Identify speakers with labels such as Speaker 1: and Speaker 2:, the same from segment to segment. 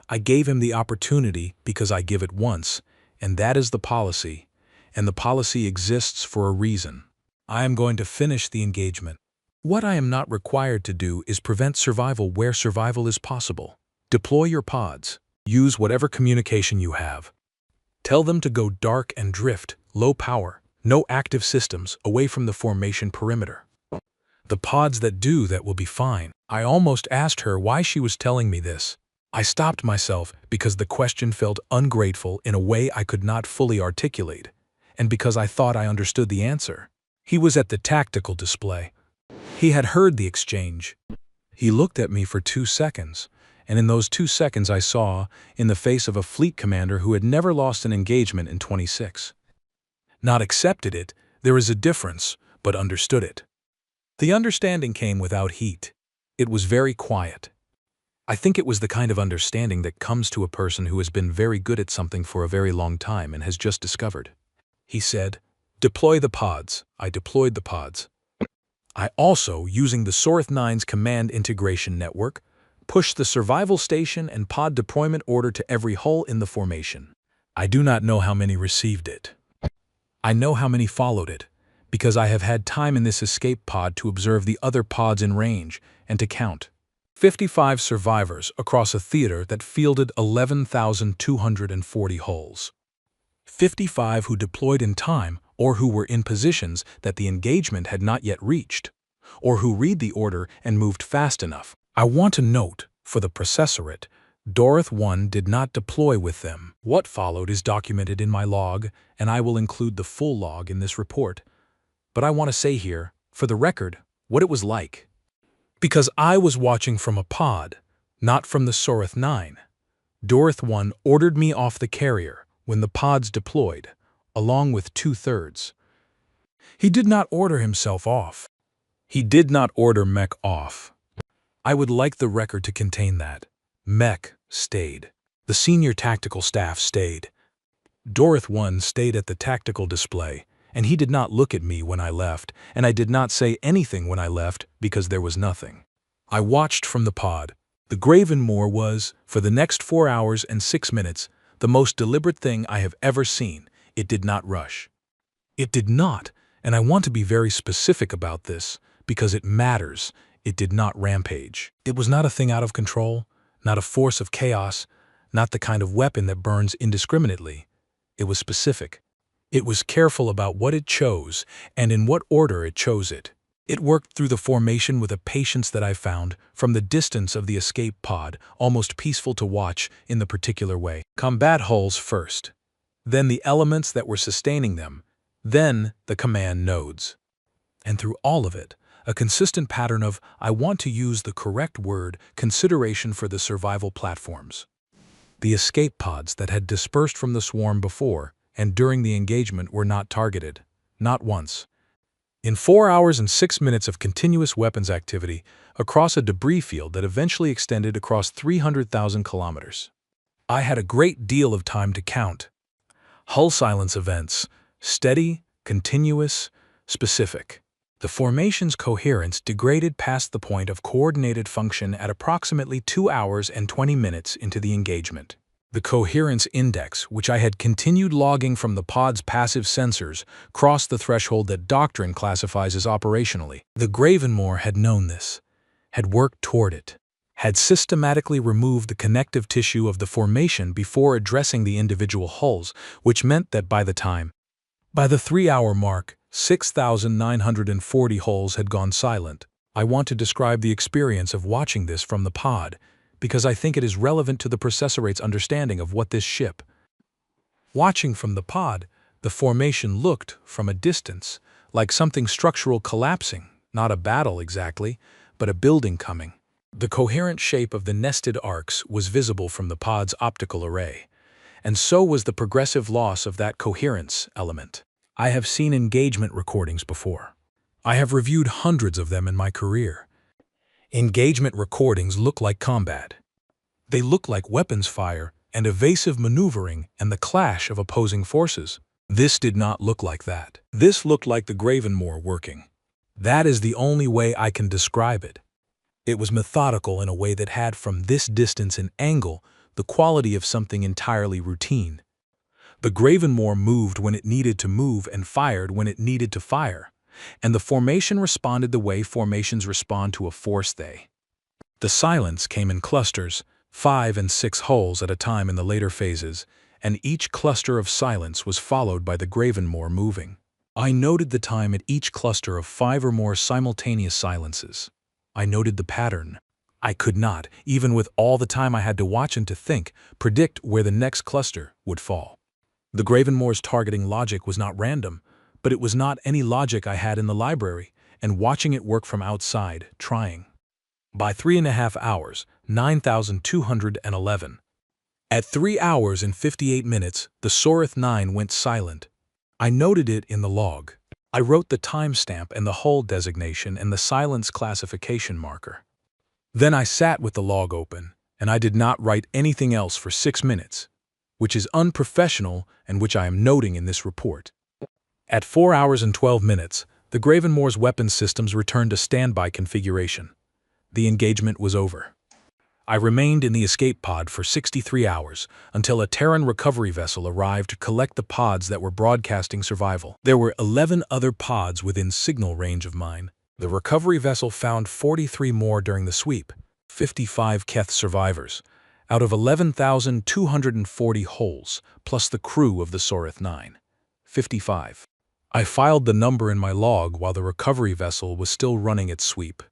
Speaker 1: I gave him the opportunity because I give it once, and that is the policy, and the policy exists for a reason. I am going to finish the engagement. What I am not required to do is prevent survival where survival is possible. Deploy your pods. Use whatever communication you have. Tell them to go dark and drift, low power, no active systems, away from the formation perimeter. The pods that do that will be fine. I almost asked her why she was telling me this. I stopped myself because the question felt ungrateful in a way I could not fully articulate, and because I thought I understood the answer. He was at the tactical display. He had heard the exchange. He looked at me for 2 seconds, and in those 2 seconds I saw, in the face of a fleet commander who had never lost an engagement in 26. Not accepted it, there is a difference, but understood it. The understanding came without heat. It was very quiet. I think it was the kind of understanding that comes to a person who has been very good at something for a very long time and has just discovered. He said, "Deploy the pods." I deployed the pods. I also, using the Sorth 9's command integration network, pushed the survival station and pod deployment order to every hull in the formation. I do not know how many received it. I know how many followed it, because I have had time in this escape pod to observe the other pods in range and to count. 55 survivors across a theater that fielded 11,240 hulls. 55 who deployed in time or who were in positions that the engagement had not yet reached, or who read the order and moved fast enough. I want to note, for the processorate, Dorothy 1 did not deploy with them. What followed is documented in my log, and I will include the full log in this report. But I want to say here, for the record, what it was like. Because I was watching from a pod, not from the Sorth 9. Dorothy 1 ordered me off the carrier when the pods deployed, along with 2/3. He did not order himself off. He did not order Mech off. I would like the record to contain that. Mech stayed. The senior tactical staff stayed. Dorothy 1 stayed at the tactical display, and he did not look at me when I left, and I did not say anything when I left because there was nothing. I watched from the pod. The Gravenmoor was, for the next 4 hours and 6 minutes, the most deliberate thing I have ever seen. It did not rush. It did not, and I want to be very specific about this, because it matters. It did not rampage. It was not a thing out of control, not a force of chaos, not the kind of weapon that burns indiscriminately. It was specific. It was careful about what it chose and in what order it chose it. It worked through the formation with a patience that I found, from the distance of the escape pod, almost peaceful to watch in the particular way. Combat hulls first, then the elements that were sustaining them, then the command nodes. And through all of it, a consistent pattern of, I want to use the correct word, consideration for the survival platforms. The escape pods that had dispersed from the swarm before and during the engagement were not targeted, not once. In 4 hours and 6 minutes of continuous weapons activity across a debris field that eventually extended across 300,000 kilometers. I had a great deal of time to count. Hull silence events, steady, continuous, specific. The formation's coherence degraded past the point of coordinated function at approximately 2 hours and 20 minutes into the engagement. The coherence index, which I had continued logging from the pod's passive sensors, crossed the threshold that doctrine classifies as operationally. The Gravenmoor had known this, had worked toward it, had systematically removed the connective tissue of the formation before addressing the individual hulls, which meant that by the 3-hour mark, 6,940 hulls had gone silent. I want to describe the experience of watching this from the pod, because I think it is relevant to the processorate's understanding of what this ship. Watching from the pod, the formation looked, from a distance, like something structural collapsing, not a battle exactly, but a building coming. The coherent shape of the nested arcs was visible from the pod's optical array, and so was the progressive loss of that coherence element. I have seen engagement recordings before. I have reviewed hundreds of them in my career. Engagement recordings look like combat. They look like weapons fire and evasive maneuvering and the clash of opposing forces. This did not look like that. This looked like the Gravenmoor working. That is the only way I can describe it. It was methodical in a way that had from this distance an angle the quality of something entirely routine. The Gravenmoor moved when it needed to move and fired when it needed to fire, and the formation responded the way formations respond to a force they. The silence came in clusters, 5 and 6 holes at a time in the later phases, and each cluster of silence was followed by the Gravenmoor moving. I noted the time at each cluster of 5 or more simultaneous silences. I noted the pattern. I could not, even with all the time I had to watch and to think, predict where the next cluster would fall. The Gravenmoor's targeting logic was not random, but it was not any logic I had in the library, and watching it work from outside, trying. By 3.5 hours, 9,211. At 3 hours and 58 minutes, the Sorith 9 went silent. I noted it in the log. I wrote the timestamp and the hull designation and the silence classification marker. Then I sat with the log open, and I did not write anything else for 6 minutes, which is unprofessional and which I am noting in this report. At 4 hours and 12 minutes, the Gravenmoor's weapons systems returned to standby configuration. The engagement was over. I remained in the escape pod for 63 hours until a Terran recovery vessel arrived to collect the pods that were broadcasting survival. There were 11 other pods within signal range of mine. The recovery vessel found 43 more during the sweep, 55 Keth survivors, out of 11,240 holes, plus the crew of the Sorith 9. 55. I filed the number in my log while the recovery vessel was still running its sweep.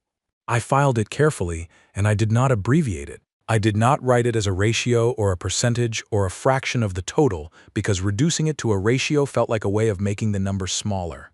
Speaker 1: I filed it carefully, and I did not abbreviate it. I did not write it as a ratio or a percentage or a fraction of the total because reducing it to a ratio felt like a way of making the number smaller.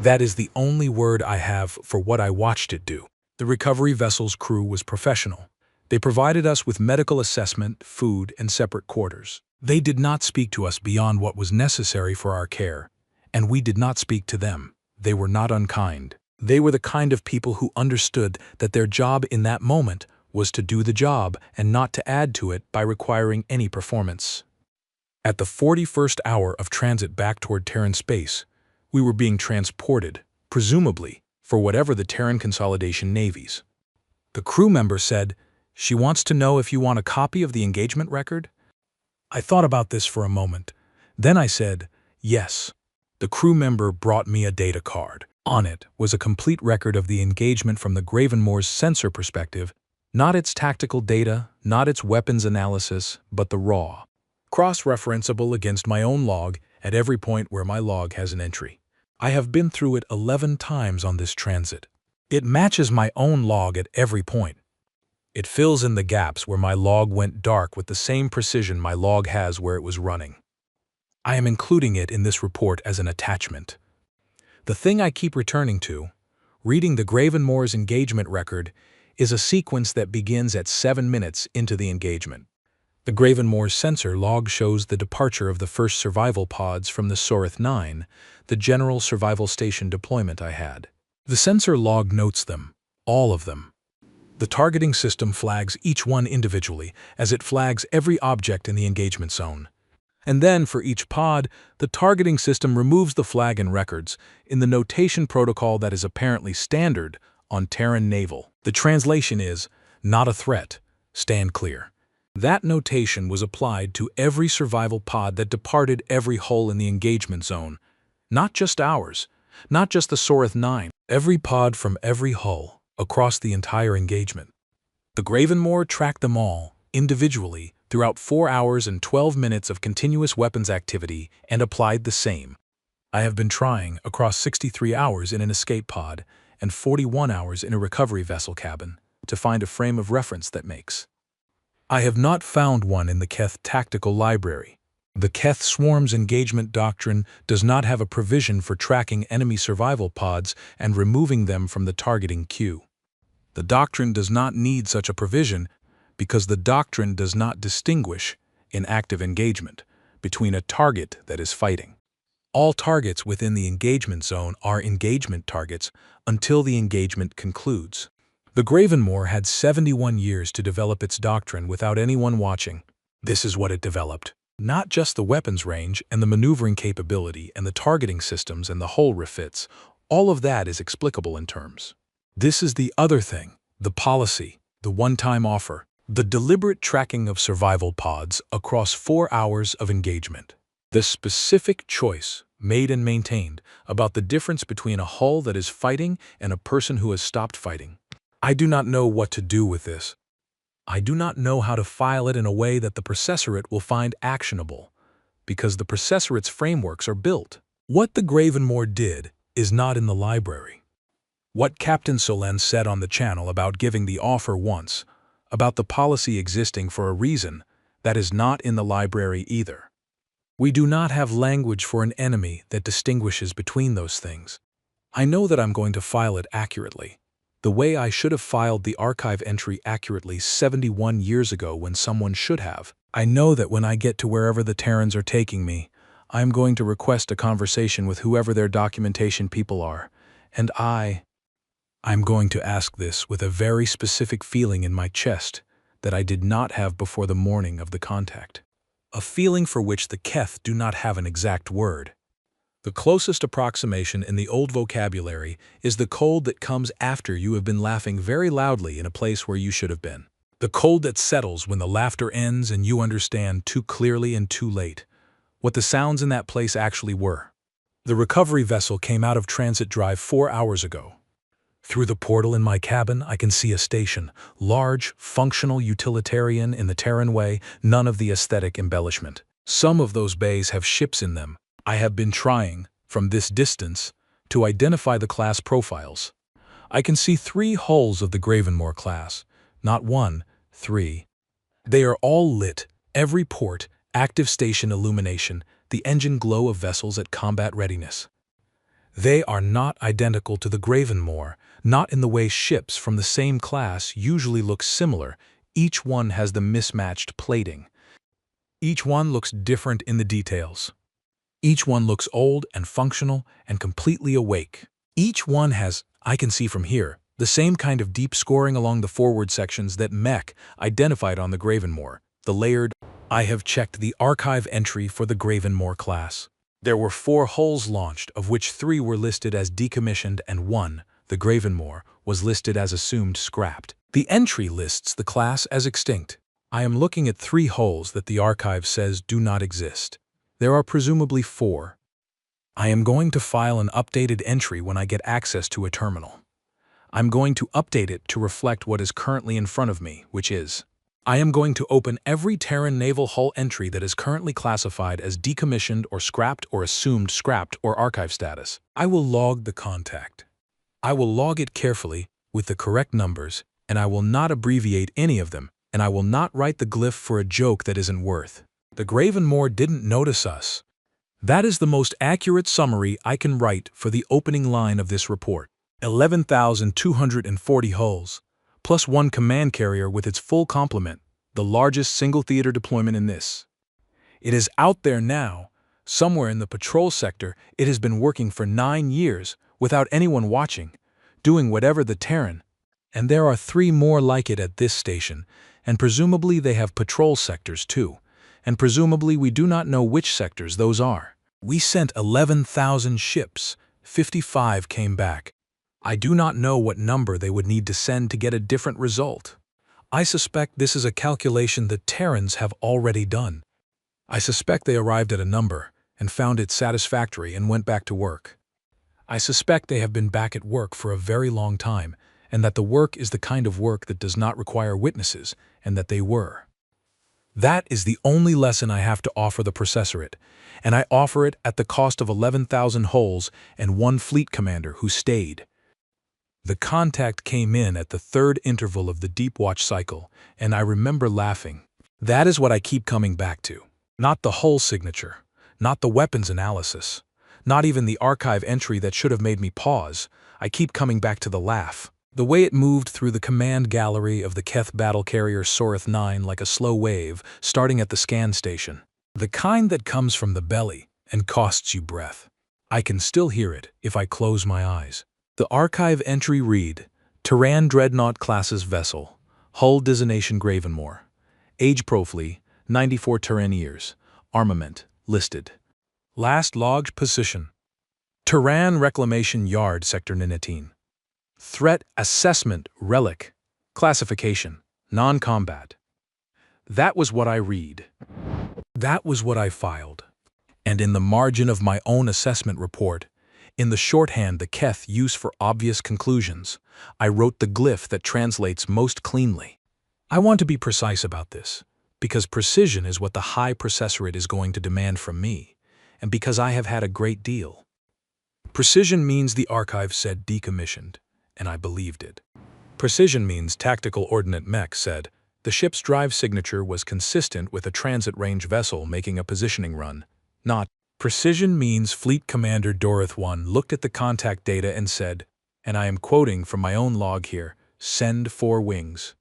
Speaker 1: That is the only word I have for what I watched it do. The recovery vessel's crew was professional. They provided us with medical assessment, food, and separate quarters. They did not speak to us beyond what was necessary for our care, and we did not speak to them. They were not unkind. They were the kind of people who understood that their job in that moment was to do the job and not to add to it by requiring any performance. At the 41st hour of transit back toward Terran space, we were being transported, presumably, for whatever the Terran Consolidation navies. The crew member said, "She wants to know if you want a copy of the engagement record?" I thought about this for a moment. Then I said, "Yes." The crew member brought me a data card. On it was a complete record of the engagement from the Gravenmoor's sensor perspective, not its tactical data, not its weapons analysis, but the raw, cross-referenceable against my own log at every point where my log has an entry. I have been through it 11 times on this transit. It matches my own log at every point. It fills in the gaps where my log went dark with the same precision my log has where it was running. I am including it in this report as an attachment. The thing I keep returning to, reading the Gravenmoor's engagement record, is a sequence that begins at 7 minutes into the engagement. The Gravenmoor's sensor log shows the departure of the first survival pods from the Sorith 9, the general survival station deployment I had. The sensor log notes them, all of them. The targeting system flags each one individually as it flags every object in the engagement zone. And then, for each pod, the targeting system removes the flag and records in the notation protocol that is apparently standard on Terran Naval. The translation is, "Not a threat, stand clear." That notation was applied to every survival pod that departed every hull in the engagement zone. Not just ours, not just the Sorith 9, every pod from every hull across the entire engagement. The Gravenmoor tracked them all, individually, throughout 4 hours and 12 minutes of continuous weapons activity and applied the same. I have been trying across 63 hours in an escape pod and 41 hours in a recovery vessel cabin to find a frame of reference that makes. I have not found one in the Keth Tactical Library. The Keth Swarm's engagement doctrine does not have a provision for tracking enemy survival pods and removing them from the targeting queue. The doctrine does not need such a provision because the doctrine does not distinguish, in active engagement, between a target that is fighting. All targets within the engagement zone are engagement targets until the engagement concludes. The Gravenmoor had 71 years to develop its doctrine without anyone watching. This is what it developed. Not just the weapons range and the maneuvering capability and the targeting systems and the hull refits. All of that is explicable in terms. This is the other thing, the policy, the one-time offer. The deliberate tracking of survival pods across 4 hours of engagement. The specific choice, made and maintained, about the difference between a hull that is fighting and a person who has stopped fighting. I do not know what to do with this. I do not know how to file it in a way that the processorate will find actionable, because the processorate's frameworks are built. What the Gravenmoor did is not in the library. What Captain Solen said on the channel about giving the offer once, about the policy existing for a reason, that is not in the library either. We do not have language for an enemy that distinguishes between those things. I know that I'm going to file it accurately, the way I should have filed the archive entry accurately 71 years ago when someone should have. I know that when I get to wherever the Terrans are taking me, I'm going to request a conversation with whoever their documentation people are, and I'm going to ask this with a very specific feeling in my chest that I did not have before the morning of the contact. A feeling for which the Keth do not have an exact word. The closest approximation in the old vocabulary is the cold that comes after you have been laughing very loudly in a place where you should have been. The cold that settles when the laughter ends and you understand too clearly and too late what the sounds in that place actually were. The recovery vessel came out of transit drive 4 hours ago. Through the portal in my cabin, I can see a station, large, functional, utilitarian in the Terran way, none of the aesthetic embellishment. Some of those bays have ships in them. I have been trying, from this distance, to identify the class profiles. I can see 3 hulls of the Gravenmoor class, not 1, 3. They are all lit, every port, active station illumination, the engine glow of vessels at combat readiness. They are not identical to the Gravenmoor, not in the way ships from the same class usually look similar. Each one has the mismatched plating. Each one looks different in the details. Each one looks old and functional and completely awake. Each one has, I can see from here, the same kind of deep scoring along the forward sections that Mech identified on the Gravenmoor, the layered. I have checked the archive entry for the Gravenmoor class. There were 4 hulls launched, of which 3 were listed as decommissioned and 1, the Gravenmoor, was listed as assumed scrapped. The entry lists the class as extinct. I am looking at 3 hulls that the archive says do not exist. There are presumably 4. I am going to file an updated entry when I get access to a terminal. I'm going to update it to reflect what is currently in front of me, which is, I am going to open every Terran naval hull entry that is currently classified as decommissioned or scrapped or assumed scrapped or archive status. I will log the contact. I will log it carefully with the correct numbers, and I will not abbreviate any of them, and I will not write the glyph for a joke that isn't worth. The Gravenmoor didn't notice us. That is the most accurate summary I can write for the opening line of this report. 11,240 hulls, plus 1 command carrier with its full complement, the largest single theater deployment in this. It is out there now, somewhere in the patrol sector. It has been working for 9 years without anyone watching, doing whatever the Terran. And there are 3 more like it at this station, and presumably they have patrol sectors too, and presumably we do not know which sectors those are. We sent 11,000 ships, 55 came back. I do not know what number they would need to send to get a different result. I suspect this is a calculation the Terrans have already done. I suspect they arrived at a number and found it satisfactory and went back to work. I suspect they have been back at work for a very long time, and that the work is the kind of work that does not require witnesses, and that they were. That is the only lesson I have to offer the processorate, and I offer it at the cost of 11,000 hulls and 1 fleet commander who stayed. The contact came in at the 3rd interval of the deep watch cycle, and I remember laughing. That is what I keep coming back to. Not the hull signature, not the weapons analysis, not even the archive entry that should have made me pause. I keep coming back to the laugh. The way it moved through the command gallery of the Keth battle carrier Sorith 9 like a slow wave, starting at the scan station. The kind that comes from the belly and costs you breath. I can still hear it if I close my eyes. The archive entry read, Terran Dreadnought classes vessel, hull designation Gravenmoor, age profile, 94 Terran years, armament, listed. Last logged position, Terran Reclamation Yard Sector Niniteen. Threat Assessment Relic, classification, Non-combat. That was what I read. That was what I filed. And in the margin of my own assessment report, in the shorthand the Keth used for obvious conclusions, I wrote the glyph that translates most cleanly. I want to be precise about this, because precision is what the high processorate is going to demand from me, and because I have had a great deal. Precision means the archive said decommissioned, and I believed it. Precision means Tactical Ordnance Mech said the ship's drive signature was consistent with a transit range vessel making a positioning run, not. Precision means Fleet Commander Dorith 1 looked at the contact data and said, and I am quoting from my own log here, send 4 wings.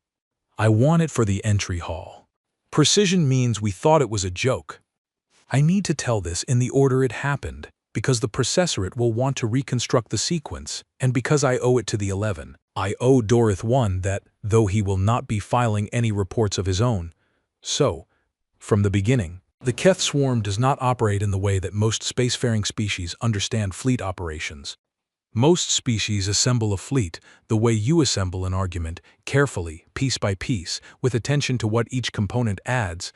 Speaker 1: I want it for the entry hall. Precision means we thought it was a joke. I need to tell this in the order it happened, because the processorate will want to reconstruct the sequence, and because I owe it to the 11. I owe Dorith 1 that, though he will not be filing any reports of his own. So, from the beginning, the Keth swarm does not operate in the way that most spacefaring species understand fleet operations. Most species assemble a fleet the way you assemble an argument, carefully, piece by piece, with attention to what each component adds.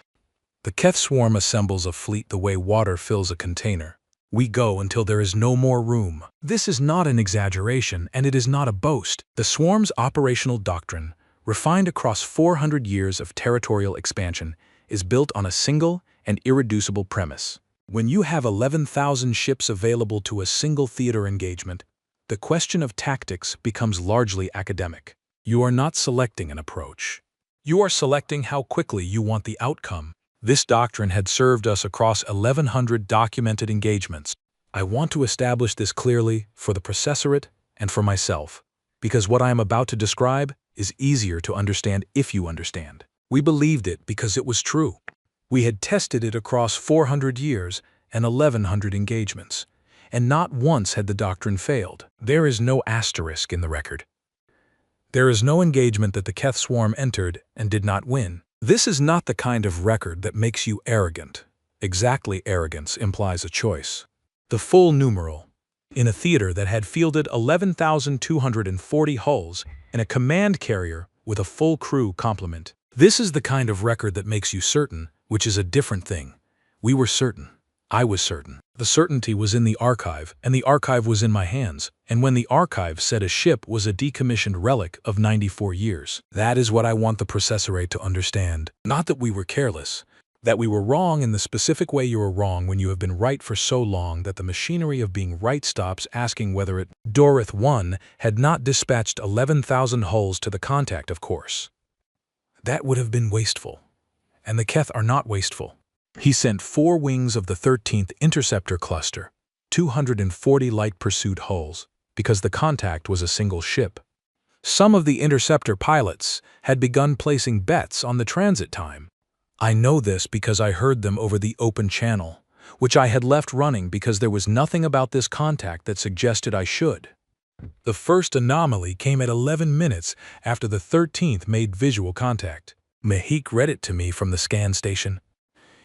Speaker 1: The Keth swarm assembles a fleet the way water fills a container. We go until there is no more room. This is not an exaggeration, and it is not a boast. The swarm's operational doctrine, refined across 400 years of territorial expansion, is built on a single and irreducible premise. When you have 11,000 ships available to a single theater engagement, the question of tactics becomes largely academic. You are not selecting an approach. You are selecting how quickly you want the outcome. This doctrine had served us across 1,100 documented engagements. I want to establish this clearly for the processorate and for myself, because what I am about to describe is easier to understand if you understand. We believed it because it was true. We had tested it across 400 years and 1,100 engagements, and not once had the doctrine failed. There is no asterisk in the record. There is no engagement that the Keth swarm entered and did not win. This is not the kind of record that makes you arrogant. Exactly, arrogance implies a choice. The full numeral. In a theater that had fielded 11,240 hulls and a command carrier with a full crew complement. This is the kind of record that makes you certain, which is a different thing. We were certain. I was certain. The certainty was in the archive, and the archive was in my hands, and when the archive said a ship was a decommissioned relic of 94 years, that is what I want the processorate to understand. Not that we were careless, that we were wrong in the specific way you are wrong when you have been right for so long that the machinery of being right stops asking whether it. Dorith 1 had not dispatched 11,000 hulls to the contact, of course. That would have been wasteful, and the Keth are not wasteful. He sent 4 wings of the 13th Interceptor Cluster, 240 light pursuit hulls, because the contact was a single ship. Some of the interceptor pilots had begun placing bets on the transit time. I know this because I heard them over the open channel, which I had left running because there was nothing about this contact that suggested I should. The first anomaly came at 11 minutes after the 13th made visual contact. Mahik read it to me from the scan station.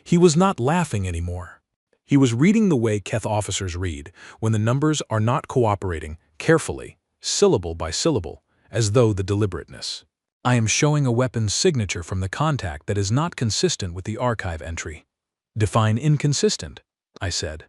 Speaker 1: He was not laughing anymore. He was reading the way Keth officers read, when the numbers are not cooperating, carefully, syllable by syllable, as though the deliberateness. I am showing a weapon's signature from the contact that is not consistent with the archive entry. Define inconsistent, I said.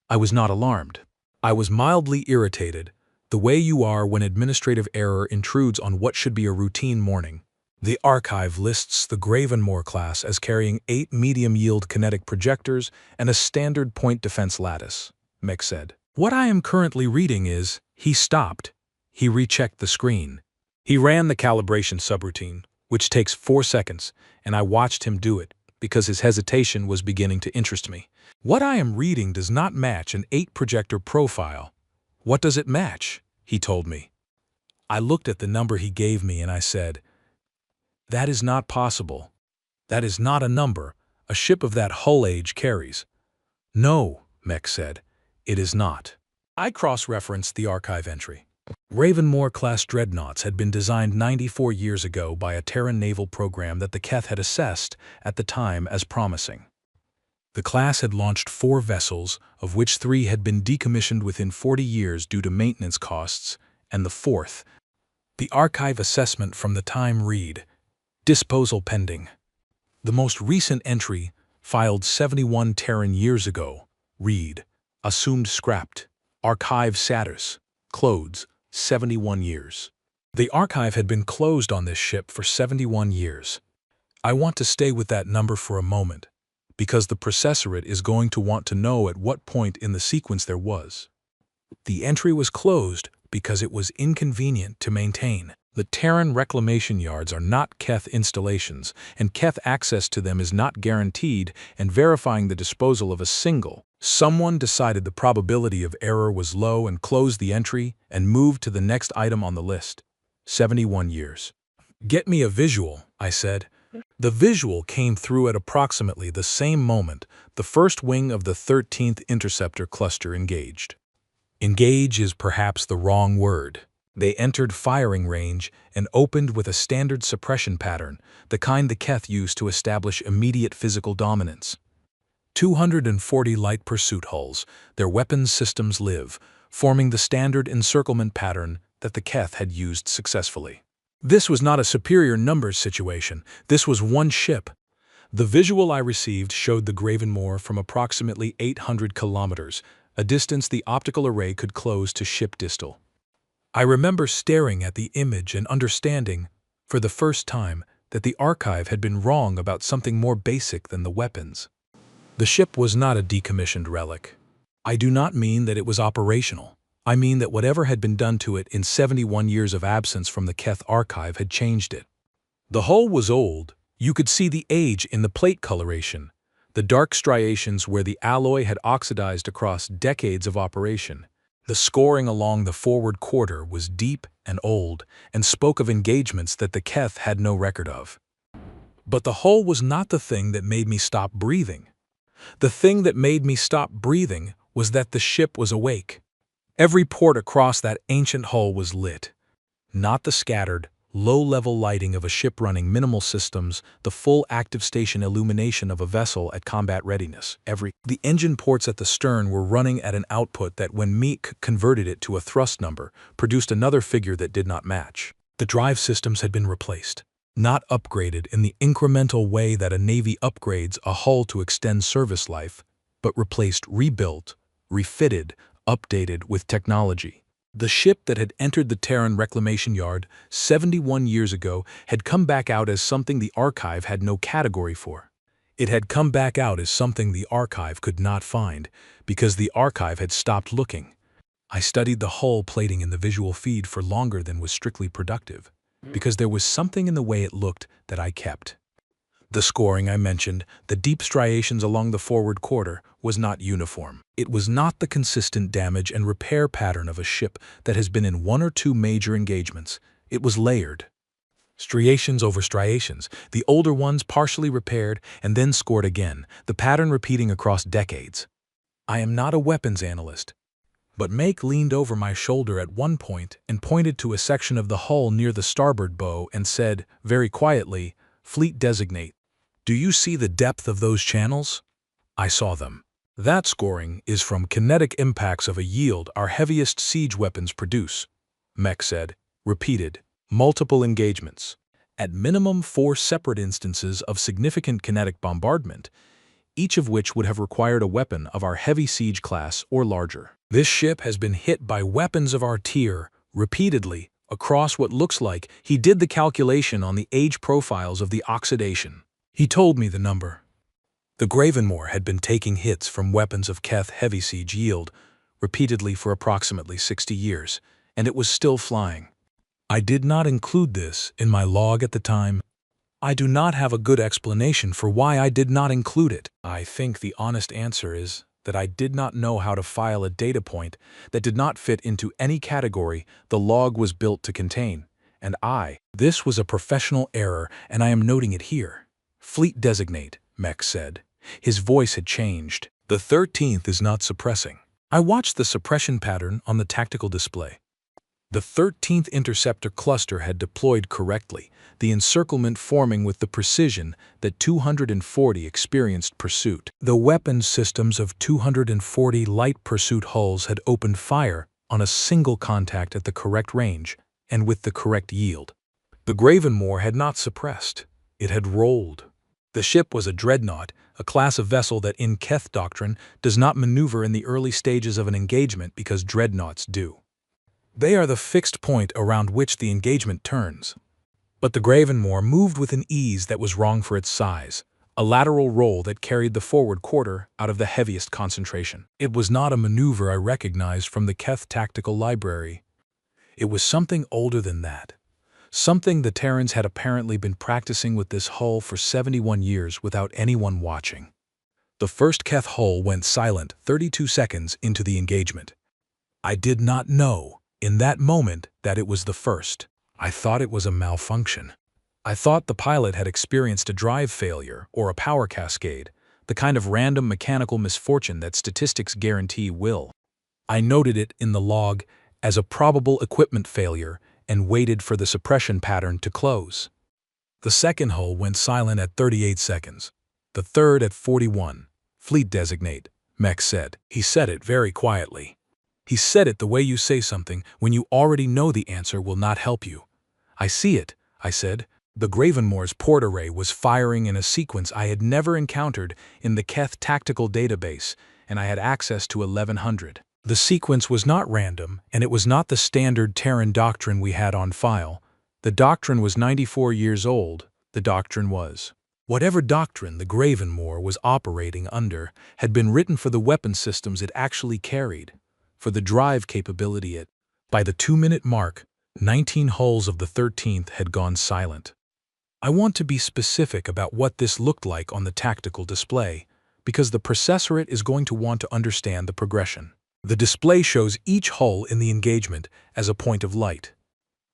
Speaker 1: I was not alarmed. I was mildly irritated, the way you are when administrative error intrudes on what should be a routine morning. The archive lists the Gravenmoor class as carrying 8 medium-yield kinetic projectors and a standard point defense lattice, Mick said. What I am currently reading is, he stopped. He rechecked the screen. He ran the calibration subroutine, which takes 4 seconds, and I watched him do it, because his hesitation was beginning to interest me. What I am reading does not match an 8-projector profile. What does it match? He told me. I looked at the number he gave me and I said, that is not possible. That is not a number a ship of that hull age carries. No, Mech said, it is not. I cross-referenced the archive entry. Gravenmoor-class dreadnoughts had been designed 94 years ago by a Terran naval program that the Keth had assessed at the time as promising. The class had launched 4 vessels, of which 3 had been decommissioned within 40 years due to maintenance costs, and the 4th. The archive assessment from the time read, Disposal pending. The most recent entry, filed 71 Terran years ago, read, assumed scrapped, archive status, closed, 71 years. The archive had been closed on this ship for 71 years. I want to stay with that number for a moment, because the processorate is going to want to know at what point in the sequence there was. The entry was closed because it was inconvenient to maintain. The Terran reclamation yards are not Keth installations, and Keth access to them is not guaranteed, and verifying the disposal of a single. Someone decided the probability of error was low and closed the entry and moved to the next item on the list. 71 years. Get me a visual, I said. The visual came through at approximately the same moment the first wing of the 13th Interceptor cluster engaged. Engage is perhaps the wrong word. They entered firing range and opened with a standard suppression pattern, the kind the Keth used to establish immediate physical dominance. 240 light pursuit hulls, their weapons systems live, forming the standard encirclement pattern that the Keth had used successfully. This was not a superior numbers situation, this was one ship. The visual I received showed the Gravenmoor from approximately 800 kilometers, a distance the optical array could close to ship distal. I remember staring at the image and understanding, for the first time, that the archive had been wrong about something more basic than the weapons. The ship was not a decommissioned relic. I do not mean that it was operational. I mean that whatever had been done to it in 71 years of absence from the Keth archive had changed it. The hull was old. You could see the age in the plate coloration, the dark striations where the alloy had oxidized across decades of operation. The scoring along the forward quarter was deep and old and spoke of engagements that the Keth had no record of. But the hull was not the thing that made me stop breathing. The thing that made me stop breathing was that the ship was awake. Every port across that ancient hull was lit. Not the scattered, low-level lighting of a ship running minimal systems, the full active station illumination of a vessel at combat readiness. The engine ports at the stern were running at an output that, when Meek converted it to a thrust number, produced another figure that did not match. The drive systems had been replaced, not upgraded in the incremental way that a Navy upgrades a hull to extend service life, but replaced, rebuilt, refitted, updated with technology. The ship that had entered the Terran reclamation yard 71 years ago had come back out as something the archive had no category for. It had come back out as something the archive could not find, because the archive had stopped looking. I studied the hull plating in the visual feed for longer than was strictly productive, because there was something in the way it looked that I kept. The scoring I mentioned, the deep striations along the forward quarter, was not uniform. It was not the consistent damage and repair pattern of a ship that has been in one or two major engagements. It was layered. Striations over striations, the older ones partially repaired and then scored again, the pattern repeating across decades. I am not a weapons analyst, but Make leaned over my shoulder at one point and pointed to a section of the hull near the starboard bow and said, very quietly, "Fleet designate. Do you see the depth of those channels?" I saw them. That scoring is from kinetic impacts of a yield our heaviest siege weapons produce, Mech said, repeated, multiple engagements. At minimum 4 separate instances of significant kinetic bombardment, each of which would have required a weapon of our heavy siege class or larger. This ship has been hit by weapons of our tier, repeatedly, across what looks like he did the calculation on the age profiles of the oxidation. He told me the number. The Gravenmoor had been taking hits from weapons of Keth heavy siege yield repeatedly for approximately 60 years, and it was still flying. I did not include this in my log at the time. I do not have a good explanation for why I did not include it. I think the honest answer is that I did not know how to file a data point that did not fit into any category the log was built to contain, and this was a professional error, and I am noting it here. Fleet designate, Mech said. His voice had changed. The 13th is not suppressing. I watched the suppression pattern on the tactical display. The 13th Interceptor cluster had deployed correctly, the encirclement forming with the precision that 240 experienced pursuit. The weapons systems of 240 light pursuit hulls had opened fire on a single contact at the correct range and with the correct yield. The Gravenmoor had not suppressed. It had rolled. The ship was a dreadnought, a class of vessel that in Keth doctrine does not maneuver in the early stages of an engagement because dreadnoughts do. They are the fixed point around which the engagement turns. But the Gravenmoor moved with an ease that was wrong for its size, a lateral roll that carried the forward quarter out of the heaviest concentration. It was not a maneuver I recognized from the Keth tactical library. It was something older than that. Something the Terrans had apparently been practicing with this hull for 71 years without anyone watching. The first Keth hull went silent 32 seconds into the engagement. I did not know, in that moment, that it was the first. I thought it was a malfunction. I thought the pilot had experienced a drive failure or a power cascade, the kind of random mechanical misfortune that statistics guarantee will. I noted it in the log as a probable equipment failure and waited for the suppression pattern to close. The second hull went silent at 38 seconds. The third at 41. Fleet designate, Mech said. He said it very quietly. He said it the way you say something when you already know the answer will not help you. I see it, I said. The Gravenmoor's port array was firing in a sequence I had never encountered in the Keth tactical database, and I had access to 1100. The sequence was not random, and it was not the standard Terran doctrine we had on file. The doctrine was 94 years old. The doctrine was. Whatever doctrine the Gravenmoor was operating under had been written for the weapon systems it actually carried, for the drive capability it. By the 2-minute mark, 19 hulls of the 13th had gone silent. I want to be specific about what this looked like on the tactical display, because the processorate is going to want to understand the progression. The display shows each hull in the engagement as a point of light.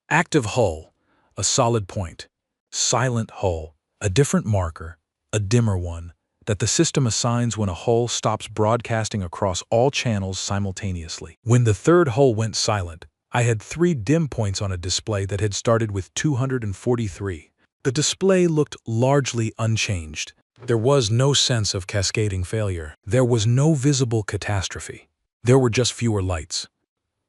Speaker 1: Active hull, a solid point. Silent hull, a different marker, a dimmer one, that the system assigns when a hull stops broadcasting across all channels simultaneously. When the third hull went silent, I had 3 dim points on a display that had started with 243. The display looked largely unchanged. There was no sense of cascading failure. There was no visible catastrophe. There were just fewer lights.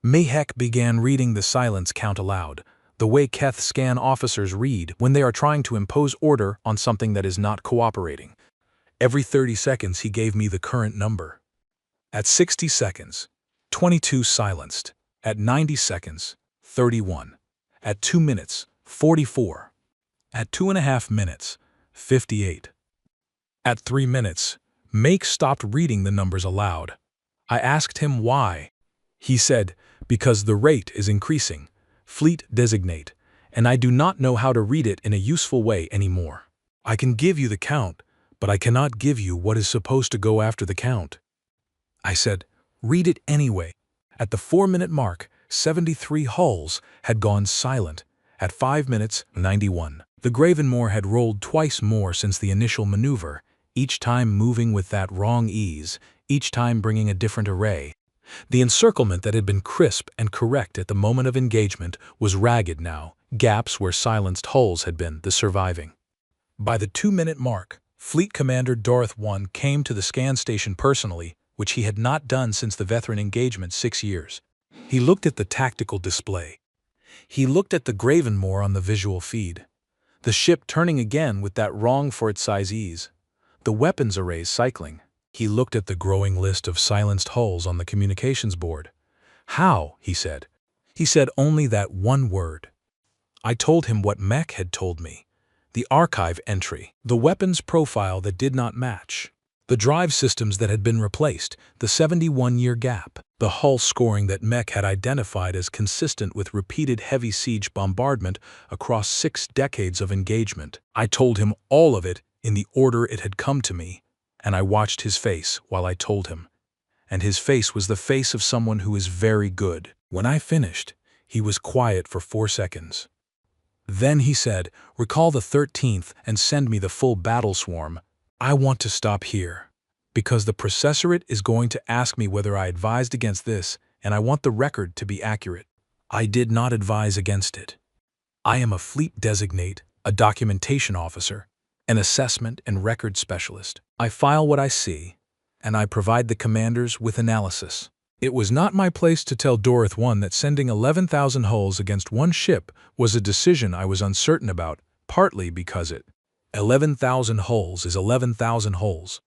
Speaker 1: Mayhek began reading the silence count aloud, the way Keth scan officers read when they are trying to impose order on something that is not cooperating. Every 30 seconds he gave me the current number. At 60 seconds, 22 silenced. At 90 seconds, 31. At 2 minutes, 44. At 2.5 minutes, 58. At 3 minutes, Make stopped reading the numbers aloud. I asked him why. He said, because the rate is increasing, fleet designate, and I do not know how to read it in a useful way anymore. I can give you the count, but I cannot give you what is supposed to go after the count. I said, read it anyway. At the 4-minute mark, 73 hulls had gone silent. At 5 minutes, 91. The Gravenmoor had rolled twice more since the initial maneuver, each time moving with that wrong ease, each time bringing a different array. The encirclement that had been crisp and correct at the moment of engagement was ragged now, gaps where silenced hulls had been the surviving. By the 2-minute mark, Fleet Commander Dorth 1 came to the scan station personally, which he had not done since the veteran engagement 6 years. He looked at the tactical display. He looked at the Gravenmoor on the visual feed. The ship turning again with that wrong for its size ease. The weapons arrays cycling. He looked at the growing list of silenced hulls on the communications board. How? He said. He said only that one word. I told him what Mech had told me. The archive entry, the weapons profile that did not match, the drive systems that had been replaced, the 71-year gap, the hull scoring that Mech had identified as consistent with repeated heavy siege bombardment across 6 decades of engagement. I told him all of it in the order it had come to me, and I watched his face while I told him. And his face was the face of someone who is very good. When I finished, he was quiet for 4 seconds. Then he said, recall the 13th and send me the full battle swarm. I want to stop here, because the processorate is going to ask me whether I advised against this, and I want the record to be accurate. I did not advise against it. I am a fleet designate, a documentation officer, an assessment and record specialist. I file what I see, and I provide the commanders with analysis. It was not my place to tell Dorth 1 that sending 11,000 hulls against one ship was a decision I was uncertain about, partly because it 11,000 hulls is 11,000 hulls.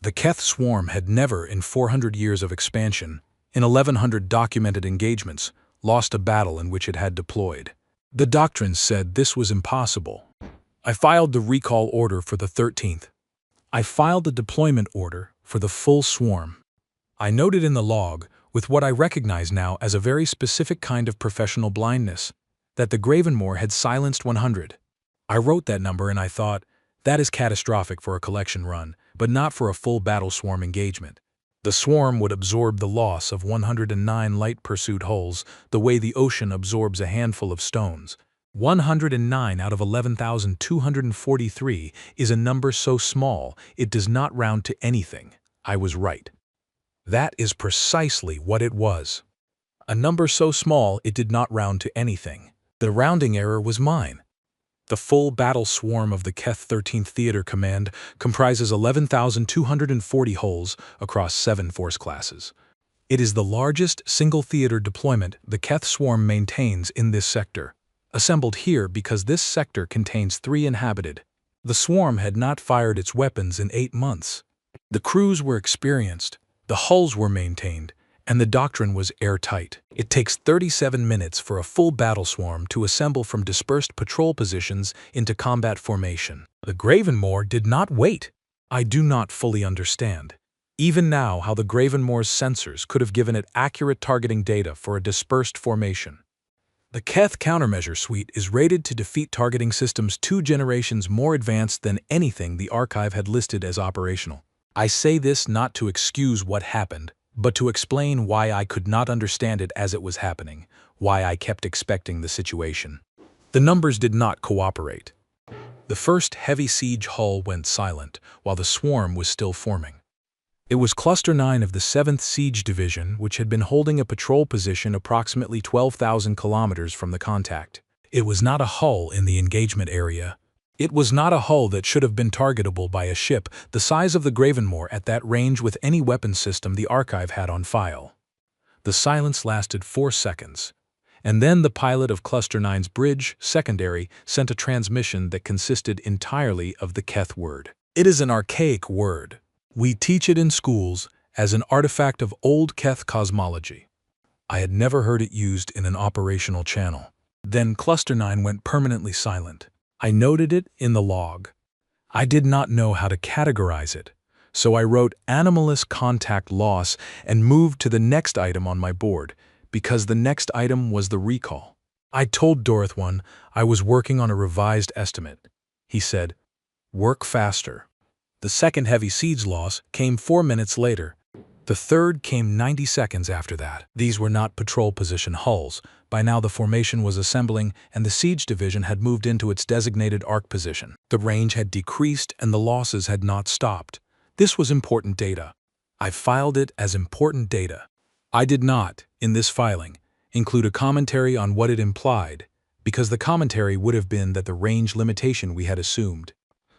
Speaker 1: The Keth swarm had never, in 400 years of expansion, in 1,100 documented engagements, lost a battle in which it had deployed. The doctrine said this was impossible. I filed the recall order for the 13th. I filed the deployment order for the full swarm. I noted in the log, with what I recognize now as a very specific kind of professional blindness, that the Gravenmoor had silenced 100. I wrote that number and I thought, that is catastrophic for a collection run, but not for a full battle swarm engagement. The swarm would absorb the loss of 109 light pursuit hulls the way the ocean absorbs a handful of stones. 109 out of 11,243 is a number so small it does not round to anything. I was right. That is precisely what it was. A number so small it did not round to anything. The rounding error was mine. The full battle swarm of the Keth 13th Theater Command comprises 11,240 hulls across 7 force classes. It is the largest single theater deployment the Keth swarm maintains in this sector, assembled here because this sector contains 3 inhabited. The swarm had not fired its weapons in 8 months. The crews were experienced, the hulls were maintained, and the doctrine was airtight. It takes 37 minutes for a full battle swarm to assemble from dispersed patrol positions into combat formation. The Gravenmoor did not wait. I do not fully understand, even now, how the Gravenmoor's sensors could have given it accurate targeting data for a dispersed formation. The Keth countermeasure suite is rated to defeat targeting systems 2 generations more advanced than anything the archive had listed as operational. I say this not to excuse what happened, but to explain why I could not understand it as it was happening, why I kept expecting the situation. The numbers did not cooperate. The first heavy siege hull went silent, while the swarm was still forming. It was Cluster 9 of the 7th Siege Division, which had been holding a patrol position approximately 12,000 kilometers from the contact. It was not a hull in the engagement area. It was not a hull that should have been targetable by a ship the size of the Gravenmoor at that range with any weapon system the archive had on file. The silence lasted 4 seconds, and then the pilot of Cluster 9's bridge, secondary, sent a transmission that consisted entirely of the Keth word. It is an archaic word. We teach it in schools as an artifact of old Keth cosmology. I had never heard it used in an operational channel. Then Cluster 9 went permanently silent. I noted it in the log. I did not know how to categorize it, so I wrote anomalous contact loss and moved to the next item on my board, because the next item was the recall. I told Dorothwan I was working on a revised estimate. He said, "Work faster." The second heavy siege loss came 4 minutes later. The third came 90 seconds after that. These were not patrol position hulls. By now the formation was assembling and the siege division had moved into its designated arc position. The range had decreased and the losses had not stopped. This was important data. I filed it as important data. I did not, in this filing, include a commentary on what it implied, because the commentary would have been that the range limitation we had assumed.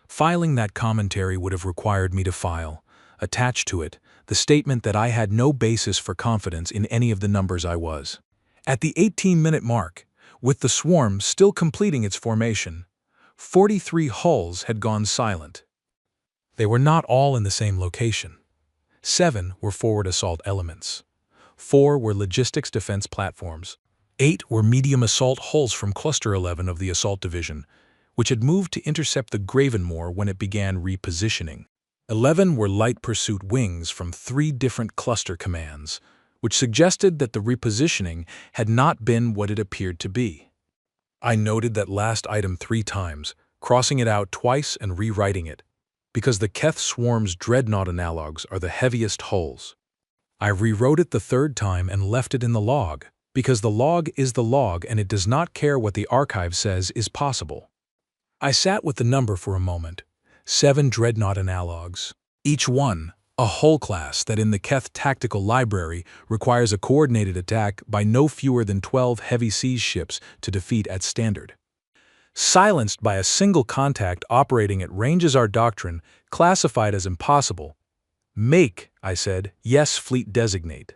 Speaker 1: Filing that commentary would have required me to file, attached to it, the statement that I had no basis for confidence in any of the numbers I was. At the 18-minute mark, with the swarm still completing its formation, 43 hulls had gone silent. They were not all in the same location. 7 were forward assault elements. 4 were logistics defense platforms. 8 were medium assault hulls from Cluster 11 of the Assault Division, which had moved to intercept the Gravenmoor when it began repositioning. 11 were light pursuit wings from 3 different cluster commands, which suggested that the repositioning had not been what it appeared to be. I noted that last item 3 times, crossing it out twice and rewriting it, because the Keth swarm's dreadnought analogs are the heaviest hulls. I rewrote it the 3rd time and left it in the log, because the log is the log and it does not care what the archive says is possible. I sat with the number for a moment. 7 dreadnought analogs, each one a hull class that in the Keth tactical library requires a coordinated attack by no fewer than 12 heavy siege ships to defeat at standard. Silenced by a single contact operating at ranges our doctrine classified as impossible. Make, I said, yes, fleet designate.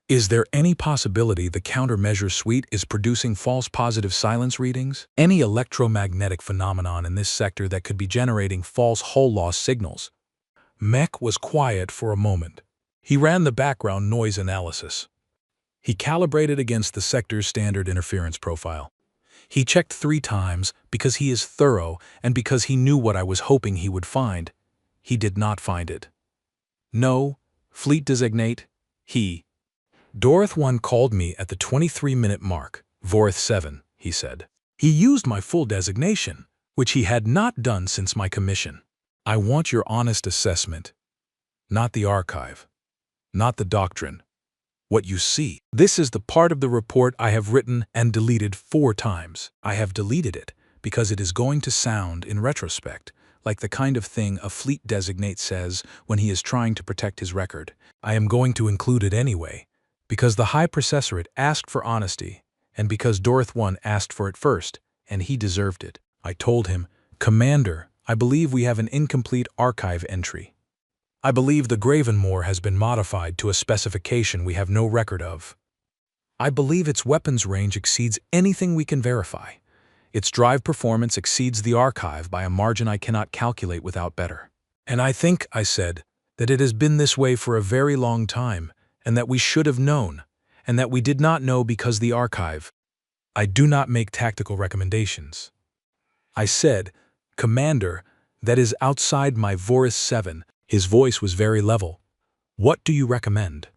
Speaker 1: Is there any possibility the countermeasure suite is producing false positive silence readings? Any electromagnetic phenomenon in this sector that could be generating false hull loss signals? Mech was quiet for a moment. He ran the background noise analysis. He calibrated against the sector's standard interference profile. He checked 3 times because he is thorough and because he knew what I was hoping he would find. He did not find it. No, fleet designate, he. Dorith 1 called me at the 23-minute mark, Vorith 7, he said. He used my full designation, which he had not done since my commission. I want your honest assessment, not the archive, not the doctrine. What you see. This is the part of the report I have written and deleted 4 times. I have deleted it because it is going to sound, in retrospect, like the kind of thing a fleet designate says when he is trying to protect his record. I am going to include it anyway, because the High Processorate asked for honesty, and because Dorith 1 asked for it first, and he deserved it. I told him, Commander, I believe we have an incomplete archive entry. I believe the Gravenmoor has been modified to a specification we have no record of. I believe its weapons range exceeds anything we can verify. Its drive performance exceeds the archive by a margin I cannot calculate without better. And I think, I said, that it has been this way for a very long time, and that we should have known, and that we did not know because the archive. I do not make tactical recommendations. I said, Commander, that is outside my Vorith 7. His voice was very level. What do you recommend?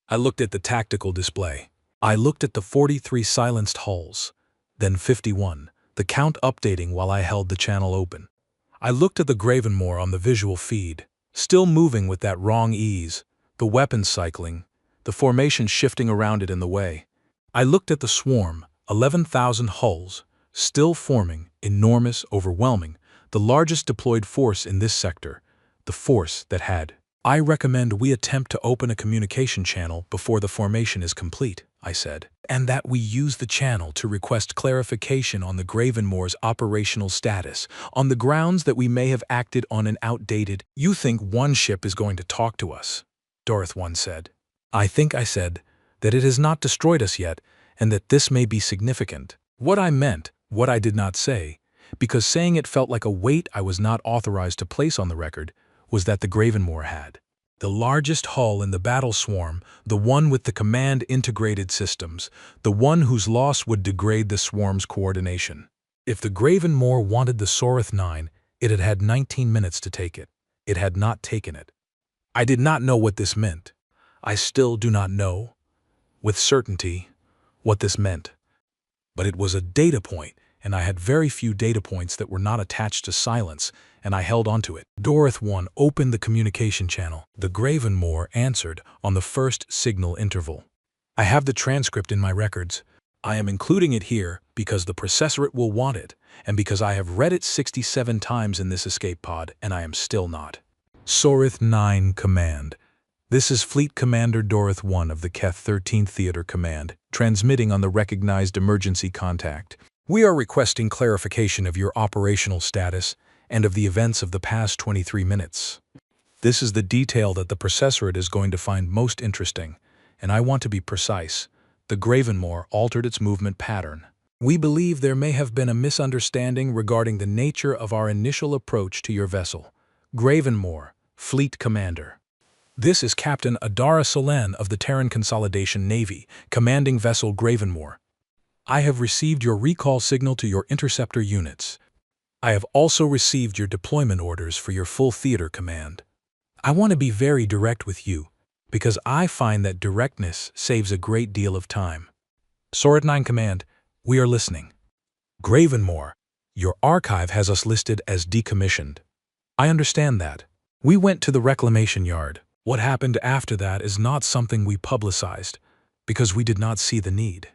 Speaker 1: I looked at the tactical display. I looked at the 43 silenced hulls, then 51, the count updating while I held the channel open. I looked at the Gravenmoor on the visual feed, still moving with that wrong ease, the weapons cycling, the formation shifting around it in the way. I looked at the swarm, 11,000 hulls, still forming, enormous, overwhelming, the largest deployed force in this sector, the force that had. I recommend we attempt to open a communication channel before the formation is complete, I said, and that we use the channel to request clarification on the Gravenmoor's operational status, on the grounds that we may have acted on an outdated. You think one ship is going to talk to us, Dorith 1 said. I think I said that it has not destroyed us yet, and that this may be significant. What I meant, what I did not say, because saying it felt like a weight I was not authorized to place on the record, was that the Gravenmoor had the largest hull in the battle swarm, the one with the command integrated systems, the one whose loss would degrade the swarm's coordination. If the Gravenmoor wanted the Sorith 9, it had had 19 minutes to take it. It had not taken it. I did not know what this meant. I still do not know, with certainty, what this meant. But it was a data point, and I had very few data points that were not attached to silence, and I held onto it. Dorith 1 opened the communication channel. The Gravenmoor answered on the first signal interval. I have the transcript in my records. I am including it here because the Processorate will want it, and because I have read it 67 times in this escape pod, and I am still not. Sorith 9 Command. This is Fleet Commander Dorith 1 of the Keth 13th Theater Command, transmitting on the recognized emergency contact. We are requesting clarification of your operational status and of the events of the past 23 minutes. This is the detail that the Processorate is going to find most interesting, and I want to be precise. The Gravenmoor altered its movement pattern. We believe there may have been a misunderstanding regarding the nature of our initial approach to your vessel. Gravenmoor, Fleet Commander. This is Captain Adara Solen of the Terran Consolidation Navy, commanding vessel Gravenmoor. I have received your recall signal to your interceptor units. I have also received your deployment orders for your full theater command. I want to be very direct with you, because I find that directness saves a great deal of time. Sorith 9 Command, we are listening. Gravenmoor, your archive has us listed as decommissioned. I understand that. We went to the reclamation yard. What happened after that is not something we publicized, because we did not see the need.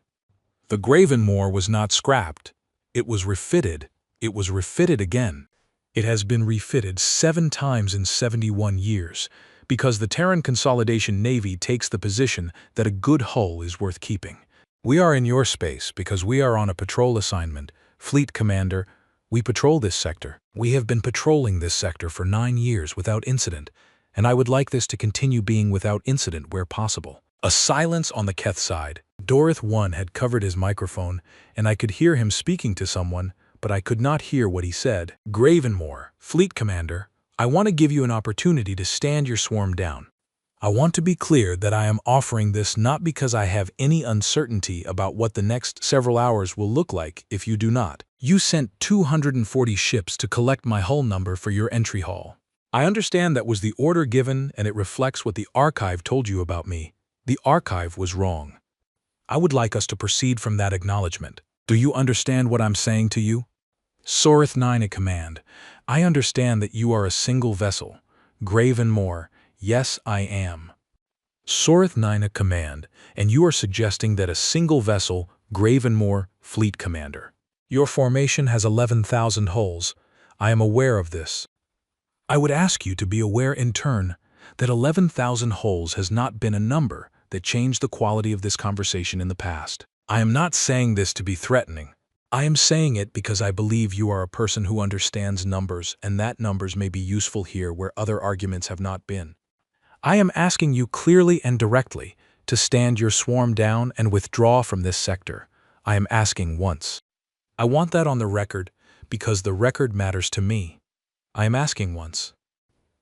Speaker 1: The Gravenmoor was not scrapped. It was refitted. It was refitted again. It has been refitted 7 times in 71 years, because the Terran Consolidation Navy takes the position that a good hull is worth keeping. We are in your space because we are on a patrol assignment. Fleet Commander, we patrol this sector. We have been patrolling this sector for 9 years without incident, and I would like this to continue being without incident where possible. A silence on the Keth side. Dorith 1 had covered his microphone, and I could hear him speaking to someone, but I could not hear what he said. Gravenmoor, Fleet Commander, I want to give you an opportunity to stand your swarm down. I want to be clear that I am offering this not because I have any uncertainty about what the next several hours will look like if you do not. You sent 240 ships to collect my hull number for your entry haul. I understand that was the order given, and it reflects what the archive told you about me. The archive was wrong. I would like us to proceed from that acknowledgement. Do you understand what I'm saying to you? Sorith 9 a command. I understand that you are a single vessel. Gravenmoor. Yes, I am. Sorith 9 a command, and you are suggesting that a single vessel, Gravenmoor, Fleet Commander. Your formation has 11,000 hulls. I am aware of this. I would ask you to be aware in turn that 11,000 hulls has not been a number that changed the quality of this conversation in the past. I am not saying this to be threatening. I am saying it because I believe you are a person who understands numbers, and that numbers may be useful here where other arguments have not been. I am asking you clearly and directly to stand your swarm down and withdraw from this sector. I am asking once. I want that on the record because the record matters to me. I am asking once.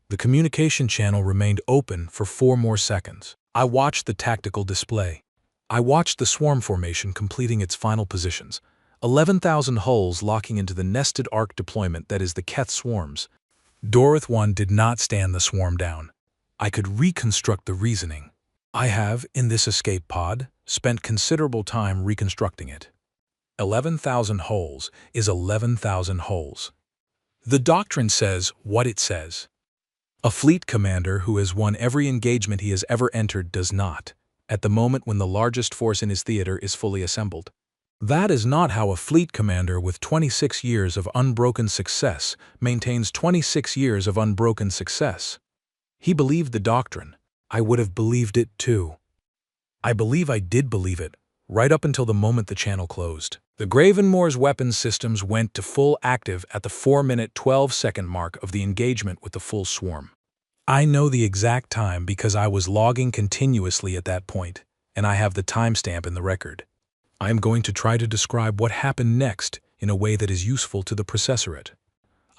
Speaker 1: The communication channel remained open for 4 more seconds. I watched the tactical display. I watched the swarm formation completing its final positions. 11,000 hulls locking into the nested arc deployment that is the Keth swarms. Dorith 1 did not stand the swarm down. I could reconstruct the reasoning. I have, in this escape pod, spent considerable time reconstructing it. 11,000 hulls is 11,000 hulls. The doctrine says what it says. A fleet commander who has won every engagement he has ever entered does not, at the moment when the largest force in his theater is fully assembled. That is not how a fleet commander with 26 years of unbroken success maintains 26 years of unbroken success. He believed the doctrine. I would have believed it too. I believe I did believe it, right up until the moment the channel closed. The Gravenmoor's weapons systems went to full active at the 4-minute 12-second mark of the engagement with the full swarm. I know the exact time because I was logging continuously at that point, and I have the timestamp in the record. I am going to try to describe what happened next in a way that is useful to the processorate.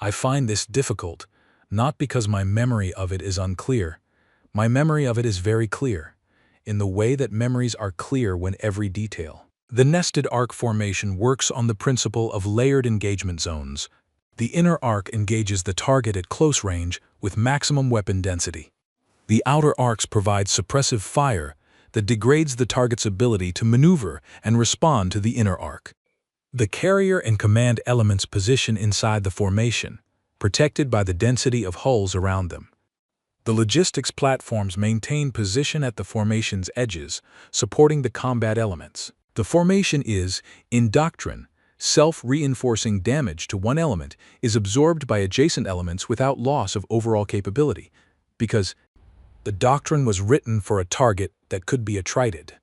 Speaker 1: I find this difficult, not because my memory of it is unclear. My memory of it is very clear, in the way that memories are clear when every detail. The nested arc formation works on the principle of layered engagement zones. The inner arc engages the target at close range with maximum weapon density. The outer arcs provide suppressive fire that degrades the target's ability to maneuver and respond to the inner arc. The carrier and command elements position inside the formation, protected by the density of hulls around them. The logistics platforms maintain position at the formation's edges, supporting the combat elements. The formation is, in doctrine, self-reinforcing. Damage to one element is absorbed by adjacent elements without loss of overall capability, because the doctrine was written for a target that could be attrited.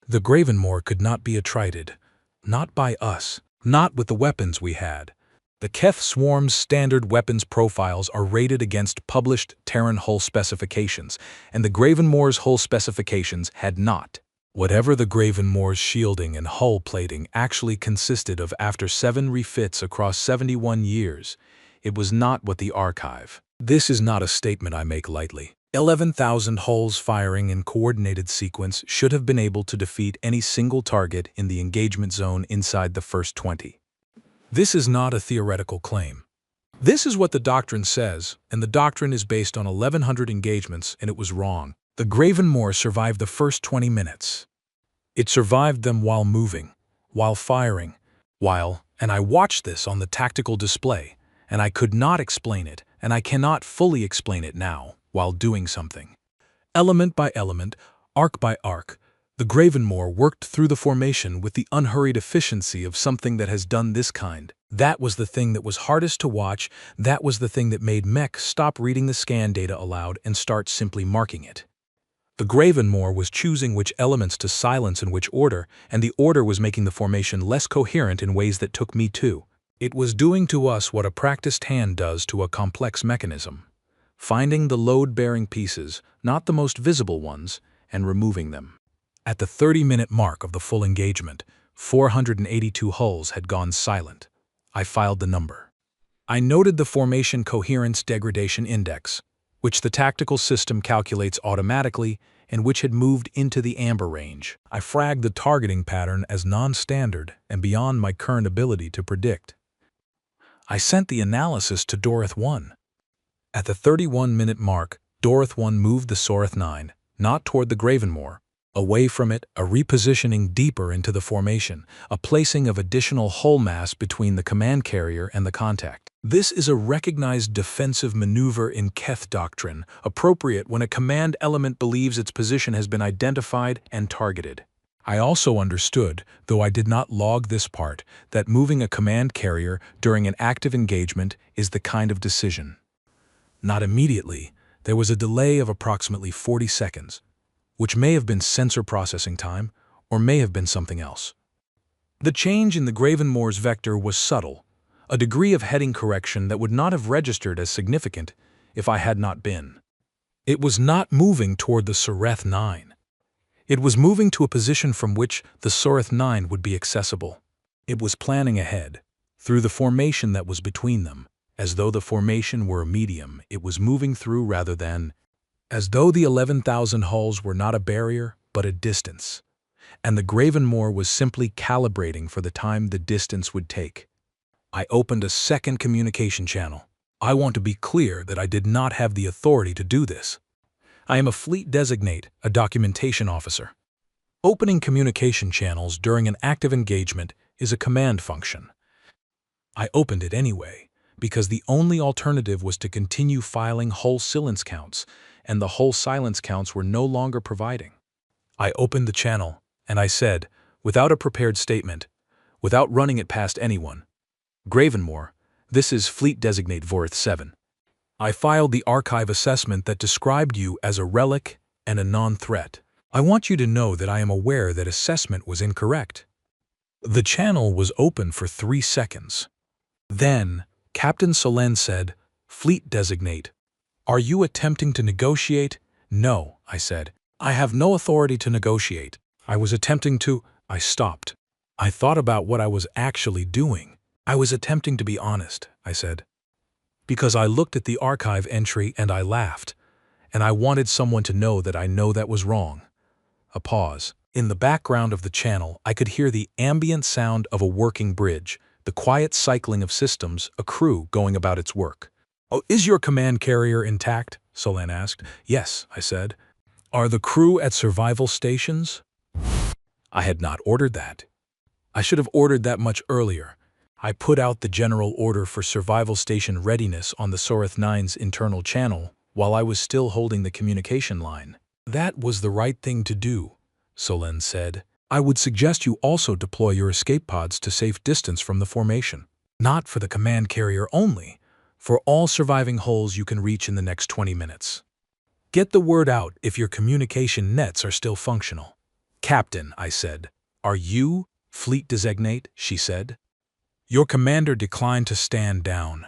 Speaker 1: The Gravenmoor could not be attrited, not by us, not with the weapons we had. The Keth swarm's standard weapons profiles are rated against published Terran hull specifications, and the Gravenmoor's hull specifications had not. Whatever the Gravenmoor's shielding and hull plating actually consisted of after 7 refits across 71 years, it was not what the archive. This is not a statement I make lightly. 11,000 hulls firing in coordinated sequence should have been able to defeat any single target in the engagement zone inside the first 20. This is not a theoretical claim. This is what the doctrine says, and the doctrine is based on 1,100 engagements, and it was wrong. The Gravenmoor survived the first 20 minutes. It survived them while moving, while firing, and I watched this on the tactical display, and I could not explain it, and I cannot fully explain it now, while doing something. Element by element, arc by arc, the Gravenmoor worked through the formation with the unhurried efficiency of something that has done this kind. That was the thing that was hardest to watch. That was the thing that made Mech stop reading the scan data aloud and start simply marking it. The Gravenmoor was choosing which elements to silence in which order, and the order was making the formation less coherent in ways that took me too. It was doing to us what a practiced hand does to a complex mechanism. Finding the load-bearing pieces, not the most visible ones, and removing them. At the 30-minute mark of the full engagement, 482 hulls had gone silent. I filed the number. I noted the Formation Coherence Degradation Index, which the tactical system calculates automatically and which had moved into the amber range. I flagged the targeting pattern as non-standard and beyond my current ability to predict. I sent the analysis to Dorothy 1. At the 31-minute mark, Dorothy 1 moved the Soreth 9, not toward the Gravenmoor, away from it, a repositioning deeper into the formation, a placing of additional hull mass between the command carrier and the contact. This is a recognized defensive maneuver in Keth doctrine, appropriate when a command element believes its position has been identified and targeted. I also understood, though I did not log this part, that moving a command carrier during an active engagement is the kind of decision. Not immediately, there was a delay of approximately 40 seconds, which may have been sensor processing time or may have been something else. The change in the Gravenmoor's vector was subtle, a degree of heading correction that would not have registered as significant if I had not been. It was not moving toward the Soreth 9. It was moving to a position from which the Soreth 9 would be accessible. It was planning ahead, through the formation that was between them, as though the formation were a medium it was moving through rather than, as though the 11,000 hulls were not a barrier but a distance, and the Gravenmoor was simply calibrating for the time the distance would take. I opened a second communication channel. I want to be clear that I did not have the authority to do this. I am a fleet designate, a documentation officer. Opening communication channels during an active engagement is a command function. I opened it anyway, because the only alternative was to continue filing hull silence counts, and the hull silence counts were no longer providing. I opened the channel, and I said, without a prepared statement, without running it past anyone, Gravenmoor, this is Fleet Designate Vorith 7. I filed the archive assessment that described you as a relic and a non-threat. I want you to know that I am aware that assessment was incorrect. The channel was open for 3 seconds. Then, Captain Solen said, Fleet Designate, are you attempting to negotiate? No, I said. I have no authority to negotiate. I was attempting to... I stopped. I thought about what I was actually doing. I was attempting to be honest, I said. Because I looked at the archive entry and I laughed, and I wanted someone to know that I know that was wrong. A pause. In the background of the channel, I could hear the ambient sound of a working bridge, the quiet cycling of systems, a crew going about its work. Oh, is your command carrier intact? Solen asked. Yes, I said. Are the crew at survival stations? I had not ordered that. I should have ordered that much earlier. I put out the general order for survival station readiness on the Soreth 9's internal channel while I was still holding the communication line. That was the right thing to do, Solen said. I would suggest you also deploy your escape pods to safe distance from the formation. Not for the command carrier only, for all surviving hulls you can reach in the next 20 minutes. Get the word out if your communication nets are still functional. Captain, I said. Are you Fleet Designate? She said. Your commander declined to stand down.